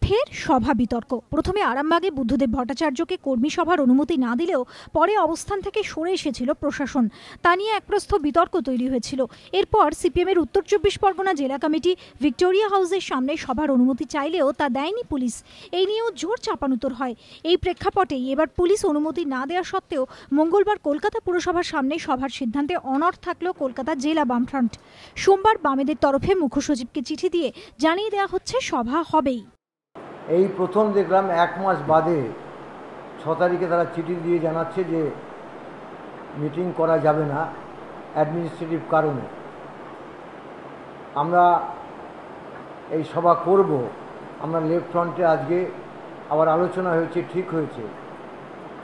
ফের সভা বিতর্ক। প্রথমে আরামবাগে বুদ্ধদেব ভট্টাচার্যকে কর্মী সভার অনুমতি না দিলেও পরে অবস্থান থেকে সরে এসেছিল প্রশাসন। তা নিয়ে একপ্রস্থ বিতর্ক তৈরি হয়েছিল। এরপর সিপিএমের উত্তর 24 পরগনা জেলা কমিটি ভিক্টোরিয়া হাউসের সামনে সভার অনুমতি চাইলেও তা দেয়নি পুলিশ। এই নিয়েও জোর চাপানুতর হয়। এই প্রেক্ষাপটেই এবার পুলিশ অনুমতি না দেওয়া সত্ত্বেও মঙ্গলবার কলকাতা পুরসভার সামনে সভার সিদ্ধান্তে অনড় থাকল কলকাতা জেলা বামফ্রন্ট। সোমবার বামেদের তরফে মুখ্য সচিবকে চিঠি দিয়ে জানিয়ে দেওয়া হচ্ছে সভা হবেই। এই প্রথম দেখলাম 1 মাস বাদে 6 তারিখে তারা চিঠি দিয়ে জানাচ্ছে যে মিটিং করা যাবে না অ্যাডমিনিস্ট্রেটিভ কারণে। আমরা এই সভা করব, আমরা লেফট ফ্রন্টে আজকে আবার আলোচনা হয়েছে, ঠিক হয়েছে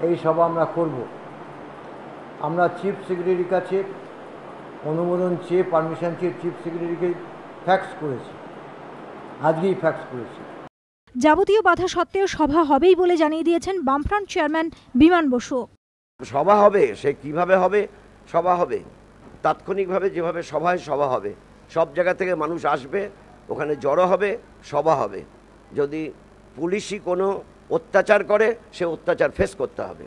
এই সভা আমরা করব। আমরা চিফ সেক্রেটারির কাছে অনুমোদন চেয়ে পারমিশন চেয়ে চিফ সেক্রেটারিকে ফ্যাক্স করেছি, আজকেই ফ্যাক্স করেছি। যাবতীয় বাধা সত্ত্বেও সভা হবেই বলে জানিয়ে দিয়েছেন বামফ্রন্ট চেয়ারম্যান বিমান বসু। সভা হবে, সে কিভাবে হবে, সভা হবে তাৎক্ষণিকভাবে, যেভাবে সভায় সভা হবে, সব জায়গা থেকে মানুষ আসবে, ওখানে জড়ো হবে, সভা হবে। যদি পুলিশই কোনো অত্যাচার করে, সে অত্যাচার ফেস করতে হবে।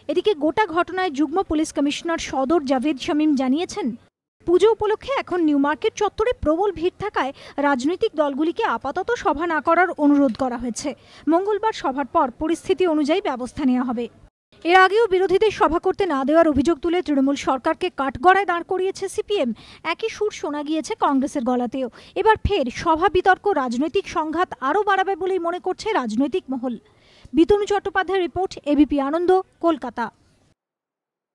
এদিকে গোটা ঘটনায় যুগ্ম পুলিশ কমিশনার সদর জাভেদ শামীম জানিয়েছেন, পুজো উপলক্ষে এখন নিউ মার্কেট চত্বরে প্রবল ভিড় থাকায় রাজনৈতিক দলগুলিকে আপাতত সভা না করার অনুরোধ করা হয়েছে। মঙ্গলবার সভার পর পরিস্থিতি অনুযায়ী ব্যবস্থা নেওয়া হবে। এর আগেও বিরোধীদের সভা করতে না দেওয়ার অভিযোগ তুলে তৃণমূল সরকারকে কাঠগড়ায় দাঁড় করিয়েছে সিপিএম। একই সুর শোনা গিয়েছে কংগ্রেসের গলাতেও। এবার ফের সভা বিতর্ক রাজনৈতিক সংঘাত আরও বাড়াবে বলেই মনে করছে রাজনৈতিক মহল। বিতনু চট্টোপাধ্যায়ের রিপোর্ট, এবিপি আনন্দ, কলকাতা।